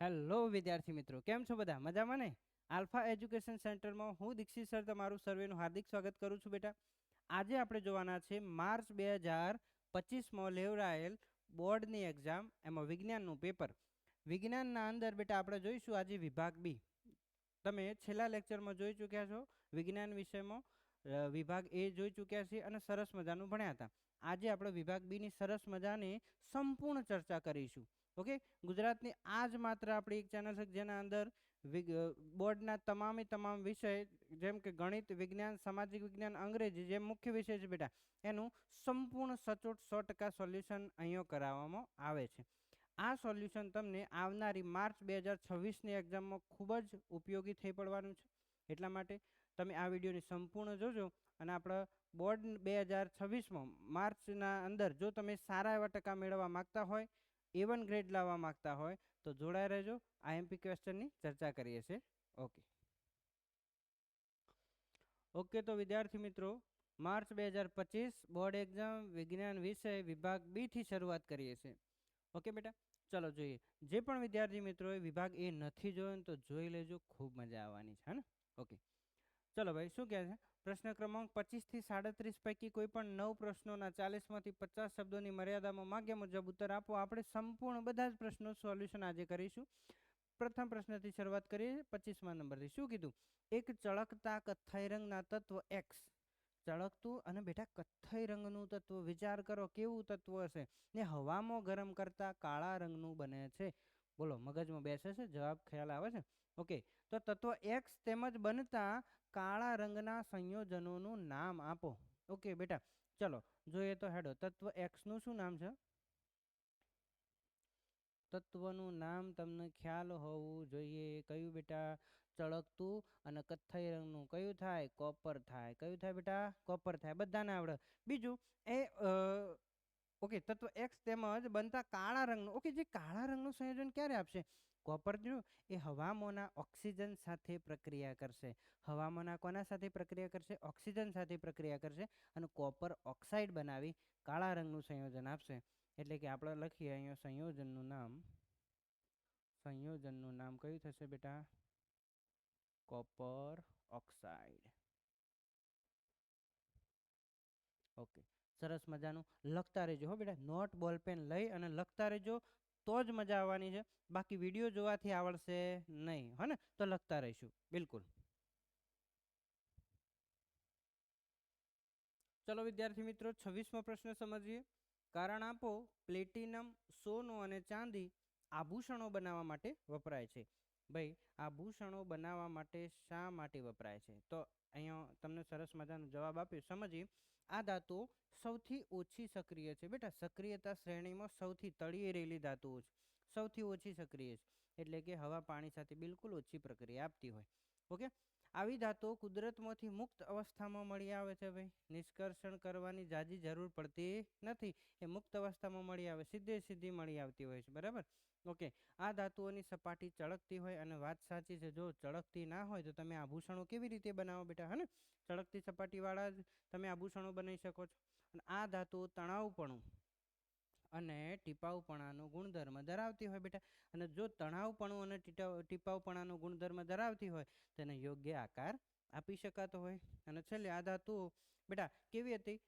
Hello વિદ્યાર્થી મિત્રો, કેમ છો બધા? મજામાં ને? આલ્ફા એજ્યુકેશન સેન્ટરમાં હું દીક્ષિત સર તમારું સર્વેનું હાર્દિક સ્વાગત કરું છું. બેટા, આજે આપણે જોવાના છે માર્ચ 2025માં લેવરાયેલ બોર્ડની એક્ઝામ, એમાં વિજ્ઞાનનું પેપર. વિજ્ઞાનના અંદર બેટા આપણે જોઈશું આજે વિભાગ બી. તમે છેલ્લા લેક્ચરમાં જોઈ ચૂક્યા છો વિજ્ઞાન વિષયમાં વિભાગ એ જોઈ ચૂક્યા છીએ અને સરસ મજાનું ભણ્યા હતા. આજે આપણે વિભાગ બીની સરસ મજાની સંપૂર્ણ ચર્ચા કરીશું. ઓકે, ગુજરાતની આ જ માત્ર આપણી એક ચેનલ છે જેના અંદર બોર્ડના તમામ વિષય જેમ કે ગણિત, વિજ્ઞાન, સામાજિક વિજ્ઞાન, અંગ્રેજી જે મુખ્ય વિષય છે બેટા, એનું સંપૂર્ણ સચોટ 100% સોલ્યુશન અહીંયા કરાવવામાં આવે છે. આ સોલ્યુશન તમને આવનારી માર્ચ 2026ની એક્ઝામમાં ખૂબ જ ઉપયોગી થઈ પડવાનું છે. એટલા માટે તમે આ વિડીયોની સંપૂર્ણ જોજો અને આપણા બોર્ડ 2026માં માર્ચના અંદર જો તમે સારા એવા ટકા મેળવવા માગતા હોય, A1 ગ્રેડ લાવવા માગતા હોય તો જોડાઈ રહેજો. IMP ક્વેશ્ચનની ચર્ચા કરીએ છીએ. ઓકે, તો વિદ્યાર્થી મિત્રો, માર્ચ 2025 બોર્ડ એક્ઝામ વિજ્ઞાન વિષય વિભાગ બી થી શરૂઆત કરીએ છીએ. ઓકે બેટા, ચલો જોઈએ. જે પણ વિદ્યાર્થી મિત્રોએ વિભાગ એ નથી જોયો તો જોઈ લેજો, ખૂબ મજા આવવાની છે ને. ઓકે, ચલો ભાઈ, શું કહે છે? પ્રશ્ન ક્રમાંક 25 થી 37 પૈકી કોઈ પણ 9 પ્રશ્નોના 40માંથી 50 શબ્દોની મર્યાદામાં માગ્યા મુજબ ઉત્તર આપો. આપણે સંપૂર્ણ બધા જ પ્રશ્નો સોલ્યુશન આજે કરીશું. પ્રથમ પ્રશ્નથી શરૂઆત કરીએ. 25મા નંબરથી શું કીધું? એક ચળકતા કથ્થાઈ રંગના તત્વ X, ચળકતું અને બેટા કથ્થાઈ રંગનું તત્વ, વિચાર કરો કેવું તત્વ હશે, ને હવામાં ગરમ કરતા કાળા રંગનું બને છે. બોલો, મગજમાં બેસે છે? જવાબ ખ્યાલ આવે છે? ઓકે, તો તત્વ X તેમજ બનતા કાળા રંગના સંયોજનોનું નામ આપો. ઓકે બેટા, ચલો જોઈએ તો હેડો. તત્વ X નું શું નામ છે? તત્વનું નામ તમને ખ્યાલ હોવું જોઈએ. કયું બેટા? ચળકતું અને કથ્થાઈ રંગનું. કયું થાય? કોપર થાય. કયું થાય બેટા? કોપર થાય. બધાને આવડે. બીજું એ ઓકે, તત્વ X તેમજ બનતા કાળા રંગનું. ઓકે, જે કાળા રંગનું સંયોજન ક્યારે આપશે? કોપર એ હવામાંના ઓક્સિજન સાથે પ્રક્રિયા કરશે. હવામાંના કોના સાથે પ્રક્રિયા કરશે? ઓક્સિજન સાથે પ્રક્રિયા કરશે અને કોપર ઓક્સાઇડ બનાવી કાળા રંગનું સંયોજન આપશે. એટલે કે આપણે લખીએ અહીંયા સંયોજનનું નામ કયું થશે બેટા? Copper oxide. ઓકે, સરસ મજાનું લખતા રહેજો હો બેટા. નોટ બોલ પેન લઈ અને લખતા રહેજો, તો જ મજા આવવાની છે. બાકી વિડીયો જોવાથી આવડશે નહીં, હે ને? તો લખતા રહીશું બિલકુલ. ચલો વિદ્યાર્થી મિત્રો, 26મો પ્રશ્ન સમજીએ. કારણ આપો. પ્લેટિનમ, સોનું અને ચાંદી આભૂષણો બનાવવા માટે વપરાય છે. ભાઈ, આભૂષણો બનાવવા માટે શા માટે વપરાય છે? તો અહીંયા તમને સરસ મજાનો જવાબ આપ્યો. સમજીએ. આ ધાતુઓ સૌથી ઓછી સક્રિય છે બેટા. સક્રિયતા શ્રેણીમાં સૌથી તળિયે રહેલી ધાતુઓ છે, સૌથી ઓછી સક્રિય છે. એટલે કે હવા પાણી સાથે બિલકુલ ઓછી પ્રક્રિયા આપતી હોય. ઓકે, આવી ધાતુઓ કુદરતમાંથી મુક્ત અવસ્થામાં મળી આવે છે. ભાઈ, નિષ્કર્ષણ કરવાની જાજી જરૂર પડતી નથી. એ મુક્ત અવસ્થામાં મળી આવે, સીધી મળી આવતી હોય છે. બરાબર? ઓકે, આ ધાતુઓની સપાટી ચળકતી હોય અને વાત સાચી છે, જો ચળકતી ના હોય તો તમે આભૂષણો કેવી રીતે બનાવો બેટા? હે ને? ચળકતી સપાટીવાળા જ તમે આભૂષણો બનાવી શકો છો. અને આ ધાતુઓ તણાવપણું અને ટીપાવપણાનો ગુણધર્મ ધરાવતી હોય બેટા. અને જો તણાવપણું અને ટીપાવપણાનો ગુણધર્મ ધરાવતી હોય તેને યોગ્ય આકાર આપી શકાતો હોય. અને છેલ્લે આ ધાતુઓ બેટા કેવી હતી?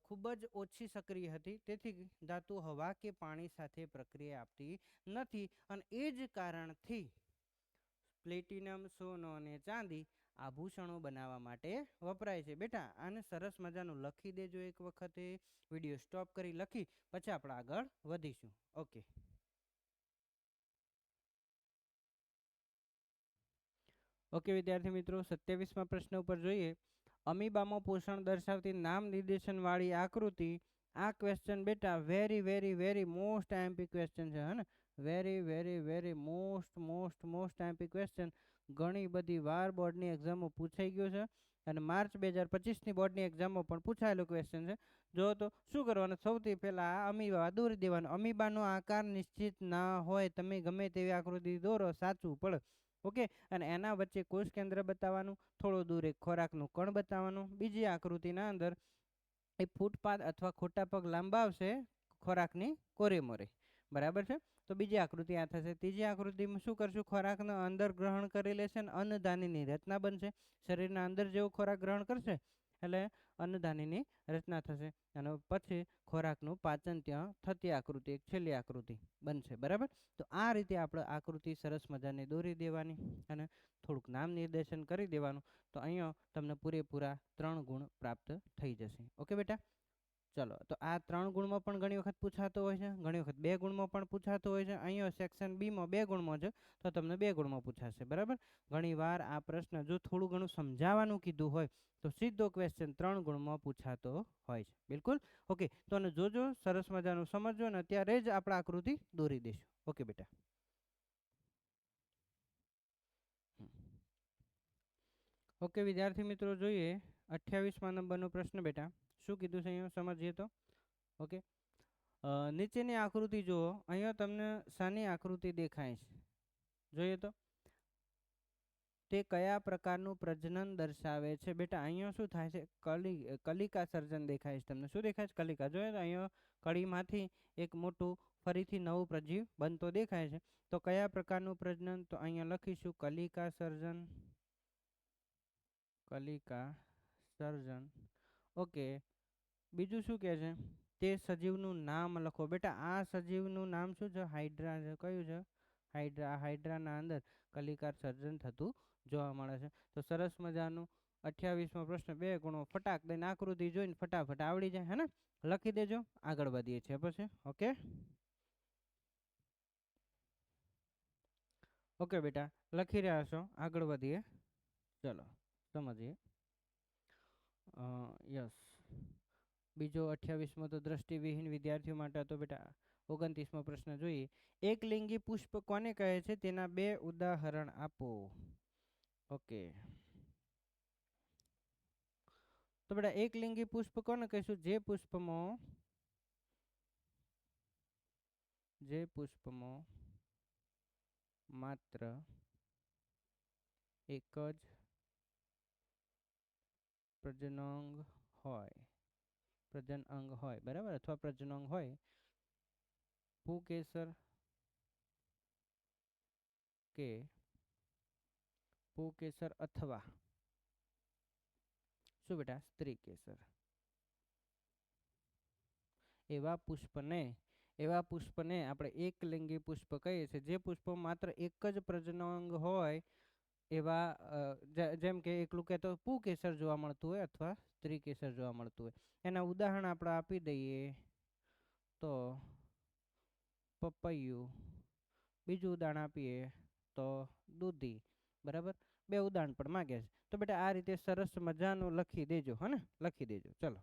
ખૂબ જ ઓછી સક્રિય હતી. તેથી ધાતુ હવા કે પાણી સાથે પ્રક્રિયા આપતી નથી. અને એ જ કારણથી પ્લેટિનમ, સોનું અને ચાંદી આભૂષણો બનાવવા માટે વપરાય છે. બેટા, આને સરસ મજાનું લખી દેજો એક વખતે. વિડીયો સ્ટોપ કરી લખી પછી આપણે આગળ વધીશું. ઓકે, ઓકે વિદ્યાર્થી મિત્રો, 27મા પ્રશ્ન ઉપર જોઈએ. અમીબામાં પોષણ દર્શાવતી નામ નિર્દેશન વાળી આકૃતિ. આ ક્વેશ્ચન બેટા very very very most IMP question છે. હે ને? Very very very most IMP question. ઘણી બધી વાર બોર્ડની એક્ઝામમાં પૂછાઈ ગયો છે અને માર્ચ 2025ની બોર્ડની એક્ઝામમાં પણ પૂછાયેલો ક્વેશ્ચન છે. જો તો શું કરવાનું? સૌથી પહેલા અમીબા દોરી દેવાનો. અમીબાનો આકાર નિશ્ચિત ના હોય, તમે ગમે તેવી આકૃતિ દોરો, સાચું પડે. ઓકે, અને એના વચ્ચે કોષ કેન્દ્ર બતાવવાનું, થોડો દૂર એક ખોરાકનું કણ બતાવવાનું. બીજી આકૃતિના અંદર એ ફૂટપાથ અથવા ખોટા પગ લાંબા આવશે ખોરાકની કોરે મોરે. બરાબર છે? તો બીજી આકૃતિ આ થશે. ત્રીજી આકૃતિમાં શું કરશું? ખોરાકને અંદર ગ્રહણ કરી લેશે અને અન્નધાનીની રચના બનશે. શરીરના અંદર જેવો ખોરાક ગ્રહણ કરશે એટલે અન્નધાનીની રચના થશે અને પછી ખોરાકનું પાચન ત્યાં થતી આકૃતિ એક છેલ્લી આકૃતિ બનશે. બરાબર. તો આ રીતે આપણે આકૃતિ સરસ મજાની દોરી દેવાની અને થોડુંક નામ નિર્દેશન કરી દેવાનું. તો અહીંયા તમને પૂરેપૂરા 3 ગુણ પ્રાપ્ત થઈ જશે. ઓકે બેટા, ચલો. તો આ 3 ગુણમાં પણ ઘણી વખત પૂછાતો હોય છે, ઘણી વખત 2 ગુણમાં પણ પૂછાતો હોય છે. અહીંયા સેક્શન બીમાં 2 ગુણમાં છે તો તમને 2 ગુણમાં પૂછાશે. બરાબર. ઘણીવાર આ પ્રશ્ન જો થોડું ઘણું સમજાવવાનું કીધું હોય તો સીધો ક્વેશ્ચન 3 ગુણમાં પૂછાતો હોય છે. બિલકુલ. ઓકે, તો અને જોજો, સરસ મજાનું સમજો ને અત્યારે જ આપણે આકૃતિ દોરી દઈશું. ઓકે બેટા. ઓકે વિદ્યાર્થી મિત્રો, જોઈએ 28મા નંબરનો પ્રશ્ન. બેટા શું કીધું છે અહીંયા સમજીએ તો. ઓકે, નીચેની આકૃતિ જુઓ. અહીંયા તમને શાની આકૃતિ દેખાય છે? જોઈએ તો તે કયા પ્રકારનું પ્રજનન દર્શાવે છે? બેટા અહીંયા શું થાય છે? કલિકા સર્જન દેખાય છે તમને. શું દેખાય છે? કલિકા. જોઈએ તો અહીંયા કળીમાંથી એક મોટું ફરીથી નવું પ્રજીવ બનતો દેખાય છે. તો કયા પ્રકારનું પ્રજનન? તો અહીંયા લખીશું કલિકા સર્જન. કલિકા સર્જન. ઓકે, બીજું શું કહે છે? તે સજીવનું નામ લખો. બેટા આ સજીવનું નામ શું છે? હાઇડ્રા છે. કયું છે? હાઇડ્રા. હાઇડ્રાના અંદર કલિકા સર્જન થતું જોવા મળે છે. તો સરસ મજાનું 28મો પ્રશ્ન 2 ગુણો ફટાક દઈને આકૃતિ જોઈને ફટાફટ આવડી જાય, હે ને? લખી દેજો. આગળ વધીએ છીએ પછી. ઓકે ઓકે બેટા, લખી રહ્યા છો. આગળ વધીએ. ચલો સમજીએ. યસ, બીજો 28મો તો દ્રષ્ટિવિહીન વિદ્યાર્થીઓ માટે હતો. બેટા 29મો પ્રશ્ન જોઈએ. એકલિંગી પુષ્પ કોને કહે છે? તેના 2 ઉદાહરણ આપો. ઓકે, તો બેટા એકલિંગી પુષ્પ કોને કહીશું? જે પુષ્પમાં માત્ર એક જ પ્રજનન અંગ હોય, બરાબર, અથવા પ્રજનન હોય. પુંકેસર કે પુંકેસર અથવા શું બેટા? સ્ત્રી કેસર. એવા પુષ્પને આપણે એકલિંગી પુષ્પ કહીએ છીએ. જે પુષ્પ માત્ર એક જ પ્રજનન અંગ હોય એવા, જેમ કે એકલું કે તો પુંકેસર જોવા મળતું હોય અથવા સ્ત્રી કેસર જોવા મળતું હોય. એના ઉદાહરણ આપણે આપી દઈએ તો પપૈયું. બીજું ઉદાહરણ આપીએ તો દૂધી. બરાબર, 2 ઉદાહરણ પણ માગે છે. તો બેટા આ રીતે સરસ મજાનું લખી દેજો, હે ને? લખી દેજો. ચલો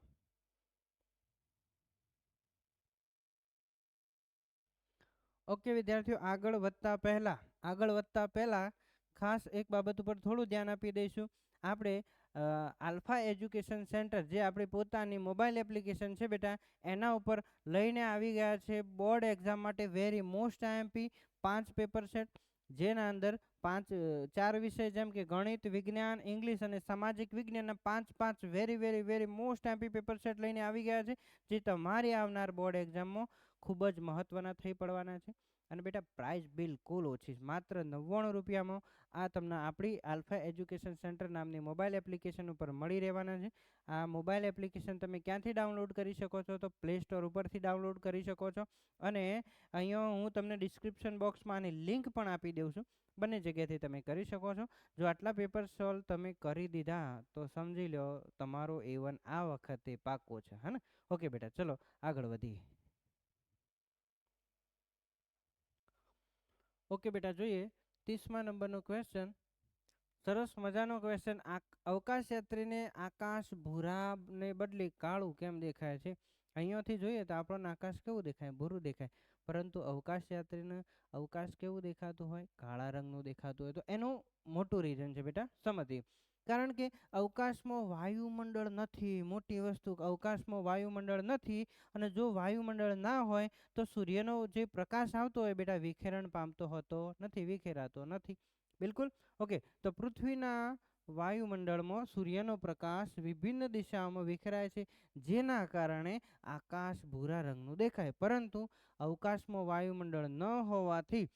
ઓકે વિદ્યાર્થીઓ, આગળ વધતા પહેલા ખાસ એક બાબત ઉપર થોડું ધ્યાન આપી દઈશું. આપણે આલ્ફા એજ્યુકેશન સેન્ટર, જે આપણી પોતાની મોબાઈલ એપ્લિકેશન છે બેટા, એના ઉપર લઈને આવી ગયા છે બોર્ડ એક્ઝામ માટે very most IMP 5 paper set, જેના અંદર 4 વિષય જેમ કે ગણિત, વિજ્ઞાન, ઇંગ્લિશ અને સામાજિક વિજ્ઞાનના 5 very very very most IMP paper set લઈને આવી ગયા છે, જે તમારી આવનાર બોર્ડ એક્ઝામમાં ખૂબ જ મહત્વના થઈ પડવાના છે. અને બેટા પ્રાઇસ બિલકુલ ઓછી, માત્ર 99 રૂપિયામાં આ તમને આપણી આલ્ફા એજ્યુકેશન સેન્ટર નામની મોબાઈલ એપ્લિકેશન ઉપર મળી રહેવાના છે. આ મોબાઈલ એપ્લિકેશન તમે ક્યાંથી ડાઉનલોડ કરી શકો છો? તો પ્લે સ્ટોર ઉપરથી ડાઉનલોડ કરી શકો છો. અને અહીંયા હું તમને ડિસ્ક્રિપ્શન બોક્સમાં આની લિંક પણ આપી દઉં છું. બંને જગ્યાએથી તમે કરી શકો છો. જો આટલા પેપર સોલ્વ તમે કરી દીધા તો સમજી લો તમારો A1 આ વખતે પાકો છે, હે ને? ઓકે બેટા, ચલો આગળ વધીએ. ઓકે બેટા, જોઈએ 30મા નંબરનો ક્વેશ્ચન. સરસ મજાનો ક્વેશ્ચન. અવકાશયાત્રીને આકાશ ભૂરાને બદલે કાળું કેમ દેખાય છે? અહીંયાથી જોઈએ તો આપણને આકાશ કેવું દેખાય? ભૂરું દેખાય. પરંતુ અવકાશયાત્રીને અવકાશ કેવું દેખાતું હોય? કાળા રંગનું દેખાતું હોય. તો એનું મોટું રીઝન છે બેટા, સમજીએ. કારણ કે અવકાશમાં વાયુમંડળ નથી. મોટી વસ્તુ, અવકાશમાં વાયુમંડળ નથી. અને જો વાયુમંડળ ના હોય તો સૂર્યનો જે પ્રકાશ આવતો હોય બેટા, વિખેરણ પામતો હોતો નથી, વિખેરાતો નથી. બિલકુલ. ઓકે, તો પૃથ્વીના વાયુમંડળમાં સૂર્યનો પ્રકાશ વિભિન્ન દિશાઓમાં વિખરાય છે, જેના કારણે આકાશ ભૂરા રંગનું દેખાય. પરંતુ અવકાશમાં વાયુમંડળ ન હોવાથી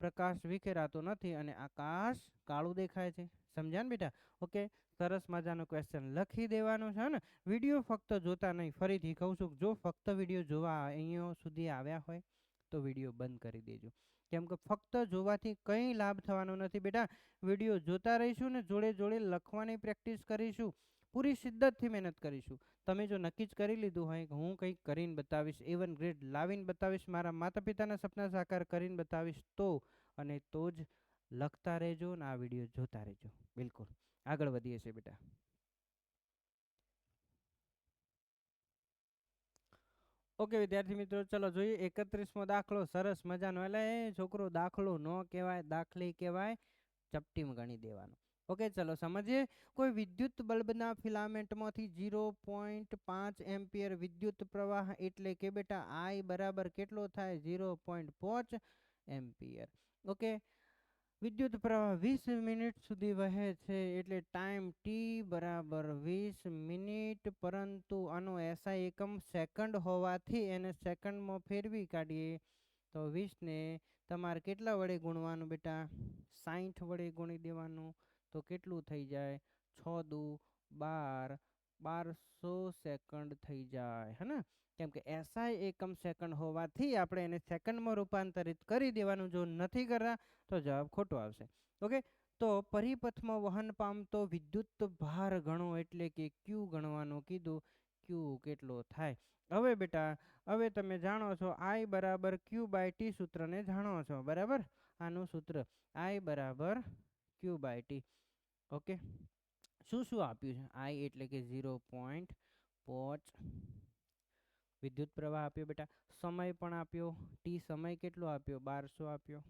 પ્રકાશ વિખેરાતો નથી અને આકાશ કાળું દેખાય છે. સમજ્યા ને બેટા? ઓકે, સરસ મજાનો ક્વેશ્ચન લખી દેવાનો છે ને. વિડીયો ફક્ત જોતા નહીં, ફરીથી કહું છું, જો ફક્ત વિડીયો જોવા અહીંયા સુધી આવ્યા હોય તો વિડીયો બંધ કરી દેજો, કેમ કે ફક્ત જોવાથી કંઈ લાભ થવાનો નથી બેટા. વિડીયો જોતા રહીશું ને જોડે જોડે લખવાની પ્રેક્ટિસ કરીશું, પૂરી શિદ્દતથી મહેનત કરીશું. તમે જો નક્કી જ કરી લીધું હોય કે હું કંઈક કરીને બતાવીશ, A1 ગ્રેડ લાવીને બતાવીશ, મારા માતા પિતાના સપના સાકાર કરીને બતાવીશ, તો અને તો જ લખતા રહેજો ને આ વિડીયો જોતા રહેજો. બિલકુલ આગળ વધીએ છીએ બેટા. ઓકે વિદ્યાર્થી મિત્રો, ચલો જોઈએ 31મો દાખલો. સરસ મજાનો. એટલે એ છોકરો દાખલો ન કહેવાય, દાખલી કહેવાય, ચપટીમાં ગણી દેવાનો. ઓકે ચલો સમજીએ. કોઈ વિદ્યુત બલ્બના ફિલામેન્ટમાંથી 0.5 એમ્પિયર વિદ્યુત પ્રવાહ એટલે કે બેટા I બરાબર કેટલો થાય? 0.5 એમ્પિયર. ઓકે, વિદ્યુત પ્રવાહ 20 મિનિટ સુધી વહે છે, એટલે ટાઈમ ટી બરાબર 20 મિનિટ. પરંતુ આનો એસઆઈ એકમ સેકન્ડ હોવાથી એને સેકન્ડમાં ફેરવી કાઢીએ તો 20ને તમારે કેટલા વડે ગુણવાનું બેટા? 60 વડે ગુણી દેવાનું. તો કેટલું થઈ જાય? 6 દુ 12, 1200 સેકન્ડ થઈ જાય, હે ને? કેમ કે એસઆઈ એકમ સેકન્ડ હોવાથી આપણે એને સેકન્ડમાં રૂપાંતરિત કરી દેવાનું. જો નથી કરતા તો જવાબ ખોટો આવશે. ઓકે, તો પરિપથમાં વહન પામતો વિદ્યુત ભાર ગણો એટલે કે ક્યુ ગણવાનું કીધું. ક્યુ કેટલો થાય? હવે બેટા, હવે તમે જાણો છો I બરાબર ક્યુ બાય ટી સૂત્રને જાણો છો, બરાબર? આનું સૂત્ર I બરાબર ક્યુ બાય ટી. ઓકે, શું શું આપ્યું છે? I એટલે કે 0.5 વિદ્યુત પ્રવાહ આપ્યો બેટા, સમય પણ આપ્યો, ટી સમય કેટલો આપ્યો? 1200 આપ્યો.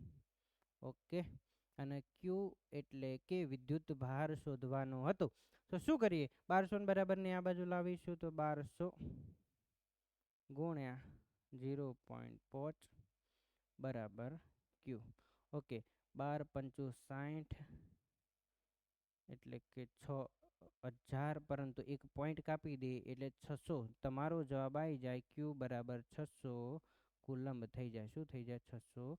ઓકે, અને ક્યુ એટલે કે વિદ્યુત ભાર શોધવાનો હતો. તો શું કરીએ? 1200 બરાબર ને આ બાજુ લાવીશું તો 1200 ગુણ્યા 0.5 બરાબર ક્યુ. ઓકે, 12 પંચું 60 એટલે કે 6000, પરંતુ એક પોઈન્ટ કાપી દે એટલે 600. તમારો જવાબ આવી જાય ક્યુ બરાબર 600 કુલંબ થઈ જાય. શું થઈ જાય? 600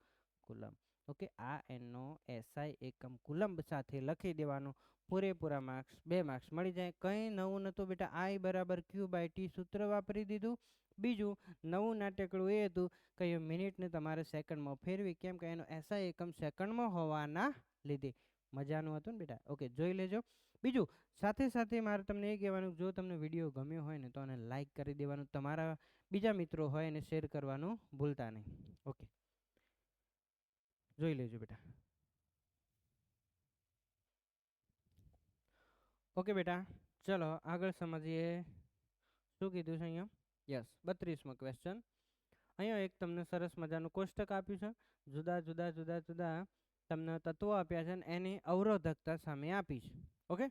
કુલંબ. ઓકે, આ એનો એસઆઈ એકમ કુલંબ સાથે લખી દેવાનો. પૂરેપૂરા માર્ક્સ 2 માર્ક્સ મળી જાય. કંઈ નવું નહોતું બેટા. I બરાબર ક્યુ બાય ટી સૂત્ર વાપરી દીધું. બીજું નવું નાટ્યકડું એ હતું કે મિનિટને તમારે સેકન્ડમાં ફેરવી, કેમ કે એનો એસઆઈ એકમ સેકન્ડમાં હોવાના લીધે. મજાનું હતું ને બેટા? ઓકે, જોઈ લેજો. બીજું સાથે સાથે મારે તમને એ કહેવાનું, જો તમને વિડીયો ગમ્યો હોય ને તો એને લાઈક કરી દેવાનું, તમારા બીજા મિત્રો હોય એને શેર કરવાનું ભૂલતા નહીં. ઓકે, જોઈ લેજો બેટા. ઓકે બેટા, ચલો આગળ સમજીએ. શું કીધું છે અહીંયા? યસ, 32મો ક્વેશ્ચન. અહીંયા એક તમને સરસ મજાનું કોષ્ટક આપ્યું છે. જુદા જુદા જુદા જુદા તમને તત્વો આપ્યા છે અને એની અવરોધકતા સામે આપી છે. ઓકે,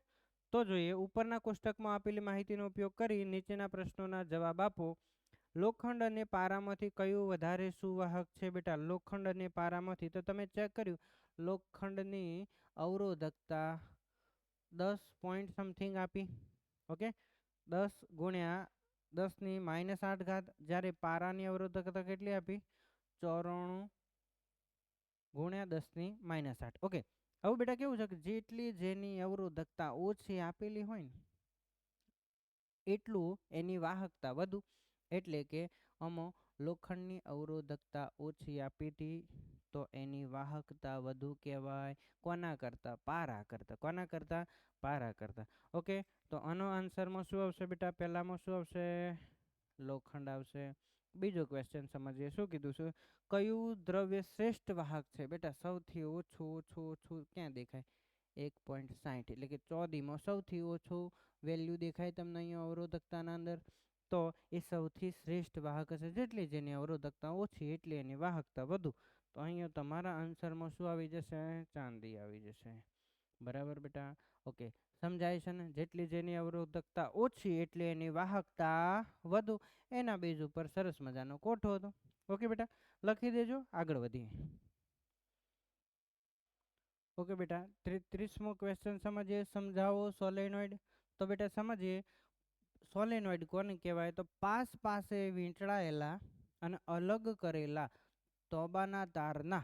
તો જોઈએ. ઉપરના કોષ્ટકમાં આપેલી માહિતીનો ઉપયોગ કરી નીચેના પ્રશ્નોના જવાબ આપો. લોખંડ અને પારામાંથી કયું વધારે સુવાહક છે બેટા? લોખંડ અને પારામાંથી તો તમે ચેક કર્યું, લોખંડની અવરોધકતા 10 પોઈન્ટ સમથિંગ આપી. ઓકે, 10 ગુણ્યા 10 ની -8 જ્યારે પારાની અવરોધકતા કેટલી આપી? 94 ગુણ્યા 10 ની -8. ઓકે, હવે બેટા કેવું છે કે જેટલી જેની અવરોધકતા ઓછી આપેલી હોય ને એટલું એની વાહકતા વધુ. એટલે કે આમાં લોખંડની અવરોધકતા ઓછી આપી હતી તો એની વાહકતા વધુ કહેવાય. કોના કરતાં? પારા કરતાં. કોના કરતાં? પારા કરતાં. ઓકે, તો આનો આન્સરમાં શું આવશે બેટા? પહેલામાં શું આવશે? લોખંડ આવશે. બીજો ક્વેશ્ચન સમજીએ. શું કીધું છે? કયું દ્રવ્ય શ્રેષ્ઠ વાહક છે બેટા? સૌથી ઓછું ઓછું ઓછું ક્યાં દેખાય? 1.60 એટલે કે 14માં સૌથી ઓછું વેલ્યુ દેખાય તમને અહીંયા અવરોધકતાના અંદર. તો એ સૌથી શ્રેષ્ઠ વાહક હશે. જેટલી જેની અવરોધકતા ઓછી એટલી એની વાહકતા વધુ. તો અહીંયા તમારા આન્સરમાં શું આવી જશે? ચાંદી આવી જશે. બરાબર બેટા? ઓકે, સમજાય છે ને? જેટલી જેની અવરોધકતા ઓછી એટલી એની વાહકતા વધુ. એના બેઝ ઉપર સરસ મજાનો કોઠો હતો. ઓકે બેટા, લખી દેજો. આગળ વધીએ. ओके बेटा 30मो क्वेश्चन समझिए, समझाओ सोलेनोइड। तो बेटा समझिए सोलेनोइड कोने कहेवाय, तो पास पासे वींटळायेला अने अलग करेला तोबाना ताરના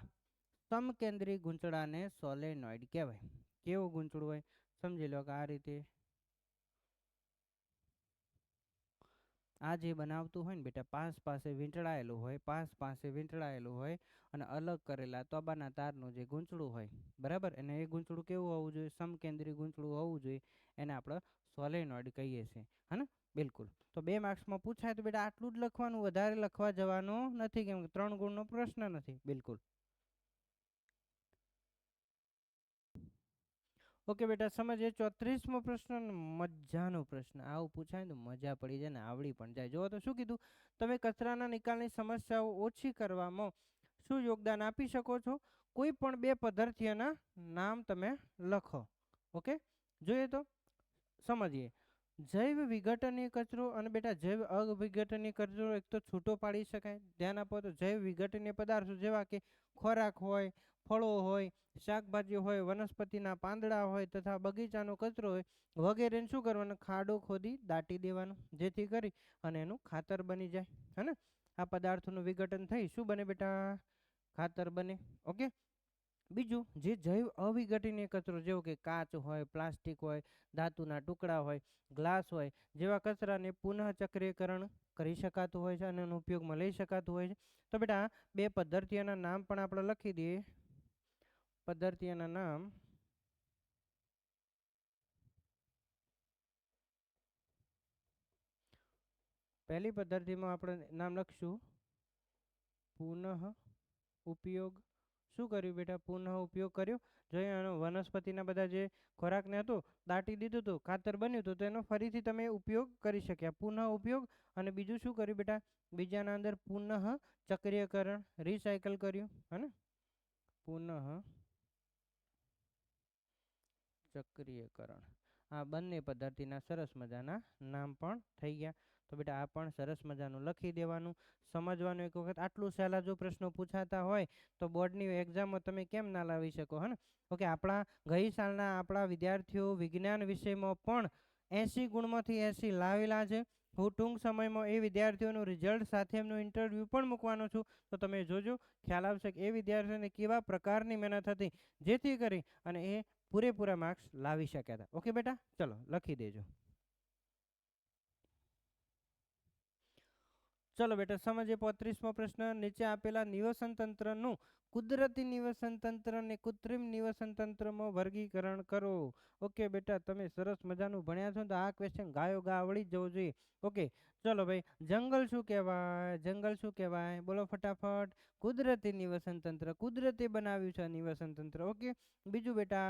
समकेंद्री गूंचड़ाने सोलेनोइड कहेवाय। केवुं गूंचड़ुं होय समजी लो के आ रीते आ जे बनावतुं होय ने बेटा पास पासे वींटळायेलुं होय, पास पासे वींटळायेलुं होय अने अलग करेला तोबाना तारनुं जे गूंचड़ुं होय बराबर, अने ए गूंचड़ुं केवुं होवुं जोईए, समकेंद्री गूंचड़ुं होवुं जोईए, एने आपणे सोलेनोइड कहीए छीए, है ने। बिल्कुल। तो 2 मार्क्समां पूछाय तो बेटा आटलुं ज लखवानुं, वधारे लखवा जवानुं नथी, केम के 3 गुणनो प्रश्न नथी। बिल्कुल। ओके बेटा समझिए 34मो प्रश्न, मजानो प्रश्न। आवुं पूछाय तो मजा पड़ी जाय ने आवड़ी पण जाय। जो तो शुं कीधुं, तमे कचराना निकालनी समस्याओ ओછી करवामां शुं योगदान आपी शको छो? कोई पण 2 पदार्थोना नाम तमे लखो। ओके, जोईए तो समझिए जैव विघटनीय कचरो अने बेटा जैव अविघटनीय कचरो एक तो छूटो पाड़ी शकाय। ध्यान आपो तो जैव विघटनीय पदार्थो जेवा के खोराक होय, फळो होय, शाकभाजी होय, वनस्पतिना પાંદડા होय तथा बगीचानो कचरो होय वगैरेने शुं करवानुं, खाडो खोदी दाटी देवानुं, जेथी करी अने एनुं खातर बनी जाय, है ने। आ पदार्थोनुं विघटन थई शुं बने बेटा, खातर बने। ओके। बीजू जे जैव अविघटनीय कचरो जेवो के काच होय, प्लास्टिक होय, धातुना टुकड़ा होय, ग्लास होय जेवा कचराने पुनः चक्रीकरण करी शकातुं होय छे अने एनो उपयोगमां लई शकातुं होय छे। तो बेटा 2 पद्धतिओना नाम पण आपणे लखी दीए। पद्धतिओना नाम पहली पद्धतिमां आपणे नाम लखशुं पुनः उपयोग। શું કર્યું બેટા, પુનઃ ઉપયોગ કર્યો। જો વનસ્પતિના બધા જે ખોરાકને હતો દાટી દીધું હતું, ખાતર બન્યું હતું, તો એનો ફરીથી તમે ઉપયોગ કરી શક્યા, પુનઃ ઉપયોગ। અને બીજું શું કર્યું બેટા, બીજાના અંદર પુનઃ ચક્રીયકરણ, રિસાયકલ કર્યું, હે ને, પુનઃ ચક્રીયકરણ। આ બંને પદ્ધતિના સરસ મજાના નામ પણ થઈ ગયા। તો બેટા આ પણ સરસ મજાનું લખી દેવાનું, સમજવાનું એક વખત। આટલું સહેલા જો પ્રશ્નો પૂછાતા હોય તો બોર્ડની એક્ઝામમાં તમે કેમ ના લાવી શકો, હે ને। ઓકે, આપણા ગઈ સાલના આપણા વિદ્યાર્થીઓ વિજ્ઞાન વિષયમાં પણ 80 ગુણમાંથી 80 લાવેલા છે। હું ટૂંક સમયમાં એ વિદ્યાર્થીઓનું રિઝલ્ટ સાથે એમનું ઇન્ટરવ્યૂ પણ મૂકવાનો છું, તો તમે જોજો, ખ્યાલ આવશે કે એ વિદ્યાર્થીઓને કેવા પ્રકારની મહેનત હતી, જેથી કરી અને એ પૂરેપૂરા માર્ક્સ લાવી શક્યા હતા। ઓકે બેટા, ચલો લખી દેજો। चलो बेटा समझिए 35मो प्रश्न, नीचे आपेला निवसन तंत्रनुं कुदरती निवसन तंत्र ने कृत्रिम निवसन तंत्र में वर्गीकरण करो। ओके बेटा तमे सरस मजानुं भण्या छो तो आ क्वेश्चन गायो गा आवड़ी जवो जोईए। ओके चलो भाई, जंगल शुं कहेवाय, जंगल शुं कहेवाय, बोलो फटाफट। कुदरती निवसन तंत्र, कुदरती बनाव्युं छे निवसन तंत्र। ओके, बीजું बेटा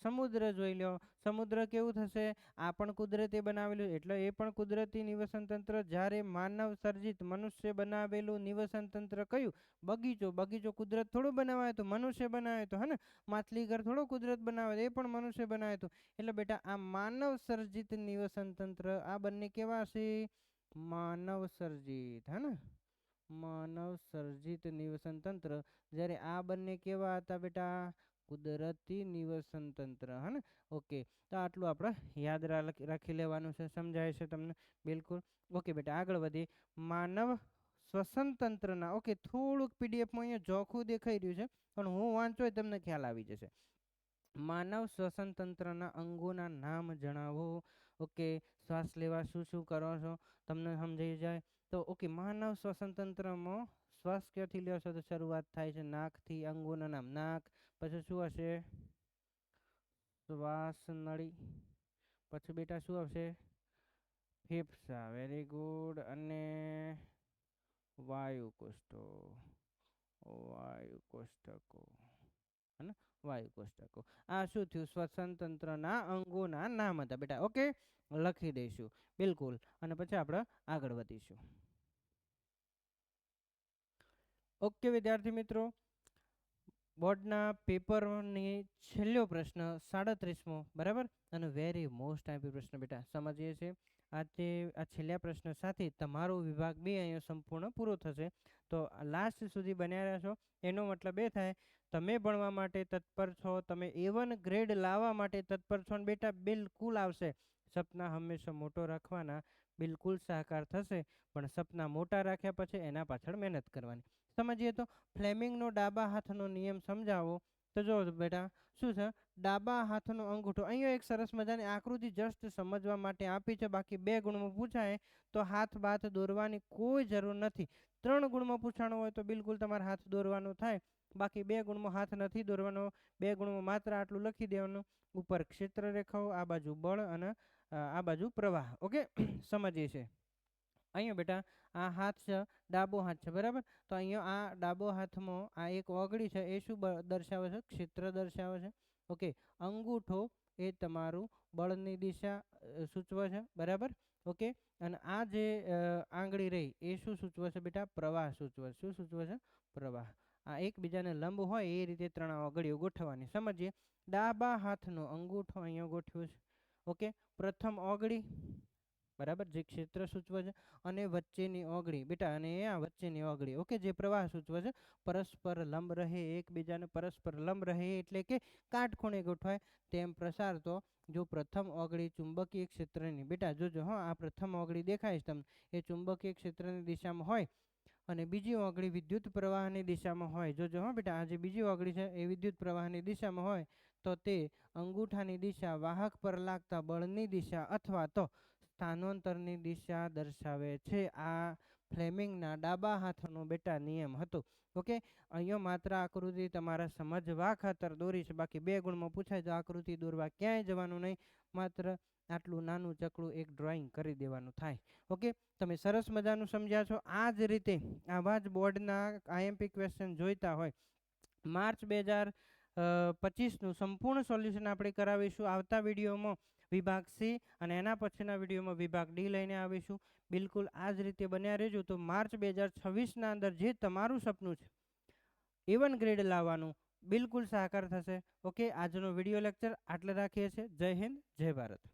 समुद्र जोई लो, समुद्र केवुं थशे, आ पण कुदरती बनावेलुं एटले ए पण कुदरती निवसन तंत्र। ज्यारे मानव सर्जित मनुष्य बनावेलुं निवसन तंत्र कयुं, बगीचो, बगीचो कुदरत थोड़ो बनावाय तो मनुष्य बनावे तो, है ने। माछली घर थोड़ो कुदरत बनावे, ए पण मनुष्य बनावे तो। एटले बेटा आ मानव सर्जित निवसन तंत्र, आ बंने केवा छे, मानव सर्जित, है ने, मानव सर्जित निवसन तंत्र। ज्यारे आ बंने केवा हता बेटा, कुदरती निवसन तंत्र, है ने। ओके, तो आटलू आपणे याद राखी लेवानुं छे, समजाय छे तमने, बिल्कुल। ओके बेटा आगळ वधीए, मानव श्वसन तंत्रना, ओके थोड़ुंक पीडीएफ में अहींया जोखुं देखाई रह्युं छे पण हुं वांचो એટલે તમને ખ્યાલ આવી જશે। मानव श्वसन तंत्रना अंगोना नाम जणावो। ओके, श्वास लेवा शुं शुं करो छो तमने समजाई जाय तो। ओके, मानव श्वसन तंत्र में श्वास क्यांथी ल्यो छो तो शरूआत थाय छे नाकथी, अंगोना नाम नाक, पछी शुं हशे, श्वास नळी, पछी बेटा शुं आवशे, फेफसा, वेरी गुड, अने वायु कोष्ठो, वायु कोष्ठको, है ने, वायु कोष्ठको। आ शुं थयुं, श्वसन तंत्रना अंगोना नाम हता बेटा। ओके, लखी दईशुं, बिल्कुल। अने पछी आपणे आगळ वधीशुं। ओके विद्यार्थी मित्रों, बोर्डना पेपरनी छेल्लो प्रश्न 37मो, बराबर, अने वेरी मोस्ट आईपी प्रश्न बेटा समझीए छे। આ છેલ્લા પ્રશ્ન સાથે તમારો વિભાગ 2 અહીંયા સંપૂર્ણ પૂરો થશે. તો લાસ્ટ સુધી બન્યા રહેશો એનો મતલબ એ થાય તમે ભણવા માટે તત્પર છો, તમે A1 ગ્રેડ લાવવા માટે તત્પર છો ને બેટા બિલકુલ આવશે. સપના હંમેશા મોટો રાખવાના, બિલકુલ સાકાર થશે. પણ સપના મોટા રાખ્યા પછી એના પાછળ મહેનત કરવાની. સમજીએ તો ફ્લેમિંગનો ડાબા હાથનો નિયમ સમજાવો. તો જો બેટા શું છે, ડાબા હાથનો અંગૂઠો. અહીંયા એક સરસ મજાની આકૃતિ જસ્ટ સમજવા માટે આપી છે. બાકી 2 ગુણમાં પૂછાય તો હાથ બાથ દોરવાની કોઈ જરૂર નથી. 3 ગુણમાં પૂછાણો હોય તો બિલકુલ તમારે હાથ દોરવાનો થાય. બાકી 2 ગુણમાં હાથ નથી દોરવાનો. 2 ગુણમાં માત્ર આટલું લખી દેવાનું, ઉપર ક્ષેત્ર રેખાઓ, આ બાજુ બળ અને આ બાજુ પ્રવાહ. ઓકે સમજીએ છીએ. અહીંયા બેટા આ હાથ છે, ડાબો હાથ છે, બરાબર. તો અહીંયા આ ડાબો હાથમાં આ એક ઓગળી છે, એ શું દર્શાવે છે? ક્ષેત્ર દર્શાવે છે. ઓકે, અંગૂઠો એ તમારું બળની દિશા સૂચવે છે, બરાબર. ઓકે, અને આ જે આંગળી રહી એ શું સૂચવે છે બેટા? પ્રવાહ સૂચવે છે. શું સૂચવે છે? પ્રવાહ. આ એકબીજાને લંબ હોય એ રીતે 3 ઓગળીઓ ગોઠવવાની. સમજીએ. ડાબા હાથનો અંગૂઠો અહીંયા ગોઠવ્યો છે. ઓકે, પ્રથમ ઓગળી, બરાબર, જે ક્ષેત્ર સૂચવે છે, અને વચ્ચેની ઓગળી બેટા, અને આ વચ્ચેની ઓગળી, ઓકે, જે પ્રવાહ સૂચવે છે. પરસ્પર લંબ રહે, એકબીજાને પરસ્પર લંબ રહે એટલે કે કાટખૂણે ગોઠવાય. તેમ પ્રસારતો જો પ્રથમ ઓગળી ચુંબકીય ક્ષેત્રની, બેટા જોજો હા, આ પ્રથમ ઓગળી દેખાય છે તમને, એ ચુંબકીય ક્ષેત્રની દિશામાં હોય અને બીજી ઓગળી વિદ્યુત પ્રવાહની દિશામાં હોય. જોજો હા બેટા, આ જે બીજી ઓગળી છે એ વિદ્યુત પ્રવાહની દિશામાં હોય તો તે અંગૂઠાની દિશા વાહક પર લાગતા બળની દિશા અથવા તો સ્થાનાંતરની દિશા દર્શાવે છે. આ ફ્લેમિંગના ડાબા હાથનો બેટા નિયમ હતો. ઓકે, અહીંયા માત્ર આકૃતિ તમારા સમજવા ખાતર દોરી છે. બાકી 2 ગુણમાં પૂછાય તો આકૃતિ દોરવા ક્યાંય જવાનું નહીં, માત્ર આટલું નાનું ચકડું એક ડ્રોઈંગ કરી દેવાનું થાય. ઓકે, તમે સરસ મજાનું સમજ્યા છો. આ જ રીતે આવા જ બોર્ડના IMP ક્વેશ્ચન જોઈતા હોય, માર્ચ 2025નું સંપૂર્ણ સોલ્યુશન આપણે કરાવીશું આવતા વિડીયોમાં. વિભાગ C અને એના પછીના વિડીયોમાં વિભાગ D લઈને આવીશું. બિલકુલ આ જ રીતે બન્યા રહેજો. તો માર્ચ 2026ના અંદર જે તમારું સપનું છે A1 ગ્રેડ લાવવાનું, બિલકુલ સાકાર થશે. ઓકે, આજનો વિડીયો લેક્ચર આટલે રાખીએ છીએ. જય હિન્દ, જય ભારત.